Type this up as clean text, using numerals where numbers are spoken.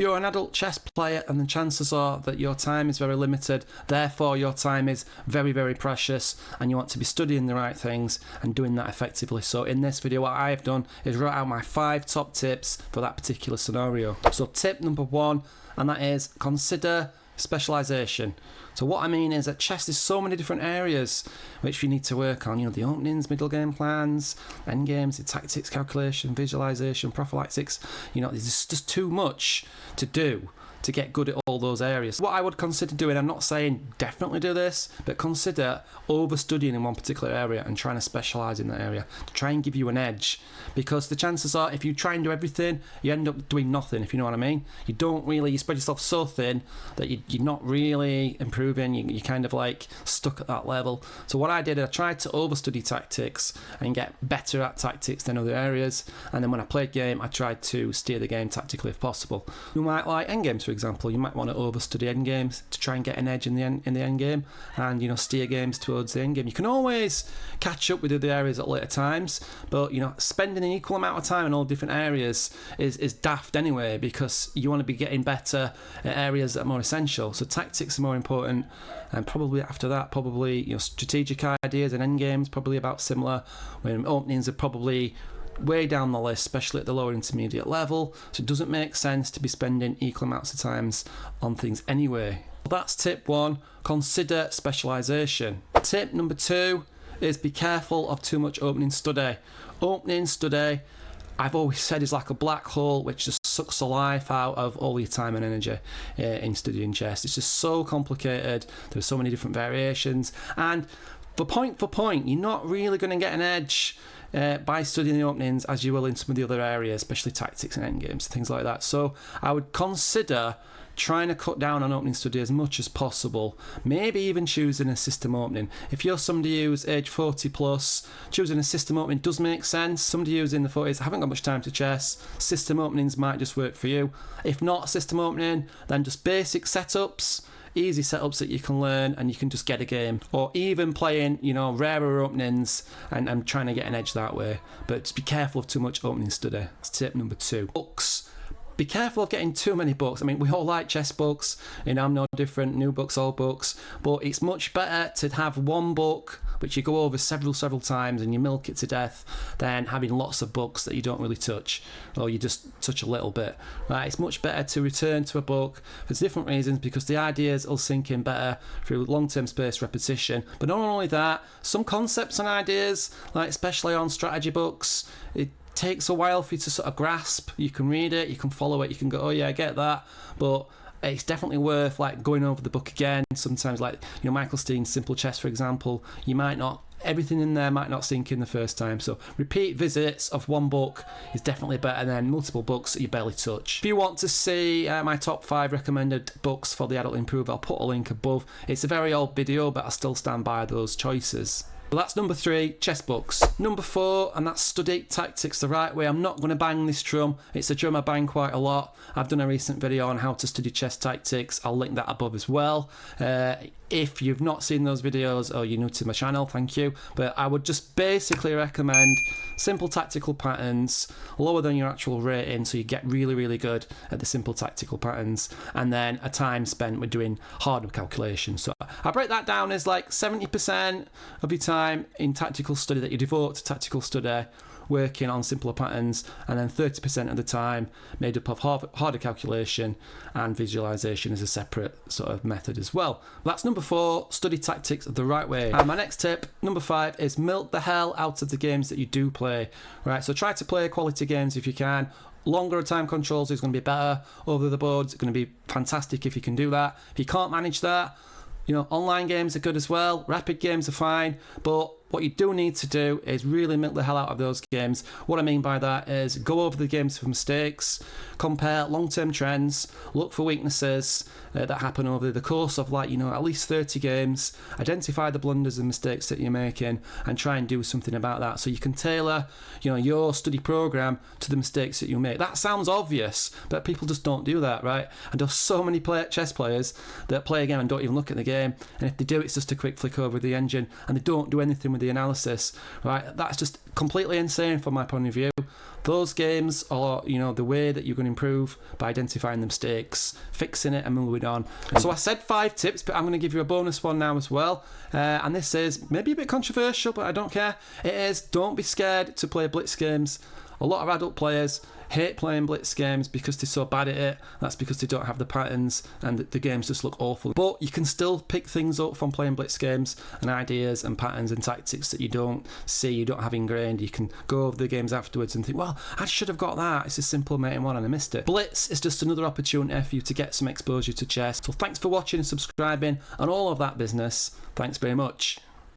You're an adult chess player and the chances are that your time is very limited, therefore your time is very, very precious and you want to be studying the right things and doing that effectively. So in this video what I've done is write out my 5 top tips for that particular scenario. So tip number 1, and that is consider specialization. So what I mean is that chess is so many different areas which you need to work on. You know, the openings, middle game plans, end games, the tactics, calculation, visualization, prophylactics. You know, there's just too much to do to get good at all those areas. What I would consider doing, I'm not saying definitely do this, but consider over studying in one particular area and trying to specialise in that area to try and give you an edge, because the chances are if you try and do everything you end up doing nothing, if you know what I mean. You spread yourself so thin that you're not really improving, you're kind of like stuck at that level. So what I did, I tried to over study tactics and get better at tactics than other areas, and then when I played game I tried to steer the game tactically if possible. You might like endgames, for example. You might want to overstudy endgames to try and get an edge in the end game, and steer games towards the end game. You can always catch up with other areas at later times, but spending an equal amount of time in all different areas is daft anyway, because you want to be getting better at areas that are more essential. So tactics are more important, and probably after that, strategic ideas and end games probably about similar, when openings are probably way down the list, especially at the lower intermediate level. So it doesn't make sense to be spending equal amounts of times on things anyway. That's tip 1, consider specialization. Tip number 2 is be careful of too much opening study. Opening study, I've always said, is like a black hole which just sucks the life out of all your time and energy in studying chess. It's just so complicated, there's so many different variations, and for point, you're not really going to get an edge by studying the openings as you will in some of the other areas, especially tactics and endgames, things like that. So I would consider trying to cut down on opening study as much as possible, maybe even choosing a system opening. If you're somebody who's age 40 plus, choosing a system opening does make sense. Somebody who's in the 40s haven't got much time to chess, system openings might just work for you. If not system opening, then just basic setups, easy setups that you can learn and you can just get a game, or even playing rarer openings and trying to get an edge that way. But just be careful of too much opening study. That's tip number 2. Books. Be careful of getting too many books. I mean, we all like chess books, I'm no different, new books, old books, but it's much better to have one book which you go over several times and you milk it to death than having lots of books that you don't really touch, or you just touch a little bit. Right? It's much better to return to a book for different reasons, because the ideas will sink in better through long-term spaced repetition. But not only that, some concepts and ideas, like especially on strategy books, it takes a while for you to sort of grasp. You can read it, you can follow it, you can go, oh yeah, I get that, but it's definitely worth going over the book again. Sometimes, Michael Steen's Simple Chess, for example, everything in there might not sink in the first time. So repeat visits of one book is definitely better than multiple books that you barely touch. If you want to see my top 5 recommended books for the adult improver, I'll put a link above. It's a very old video, but I still stand by those choices. Well, that's number 3, chess books. Number 4, and that's study tactics the right way. I'm not going to bang this drum. It's a drum I bang quite a lot. I've done a recent video on how to study chess tactics. I'll link that above as well. If you've not seen those videos or you're new to my channel, thank you. But I would just basically recommend simple tactical patterns, lower than your actual rating, so you get really, really good at the simple tactical patterns, and then a time spent with doing harder calculations. So I break that down as 70% of your time in tactical study that you devote to tactical study, working on simpler patterns, and then 30% of the time made up of harder calculation and visualization as a separate sort of method as well. That's number 4, study tactics the right way. And my next tip, number 5, is milk the hell out of the games that you do play. Right, so try to play quality games if you can. Longer time controls is going to be better over the boards. It's going to be fantastic if you can do that. If you can't manage that, online games are good as well. Rapid games are fine, but what you do need to do is really milk the hell out of those games. What I mean by that is go over the games for mistakes, compare long-term trends, look for weaknesses that happen over the course of at least 30 games, identify the blunders and mistakes that you're making, and try and do something about that, so you can tailor your study program to the mistakes that you make. That sounds obvious, but people just don't do that, right? And there's so many chess players that play a game and don't even look at the game, and if they do, it's just a quick flick over the engine and they don't do anything with with the analysis, right? That's just completely insane from my point of view. Those games are, the way that you can improve by identifying the mistakes, fixing it and moving on. So I said 5 tips, but I'm going to give you a bonus one now as well. And this is maybe a bit controversial, but I don't care. It is, don't be scared to play blitz games. A lot of adult players hate playing blitz games because they're so bad at it. That's because they don't have the patterns and the games just look awful. But you can still pick things up from playing blitz games and ideas and patterns and tactics that you don't see, you don't have ingrained. You can go over the games afterwards and think, well, I should have got that. It's a simple mating one and I missed it. Blitz is just another opportunity for you to get some exposure to chess. So thanks for watching and subscribing and all of that business. Thanks very much.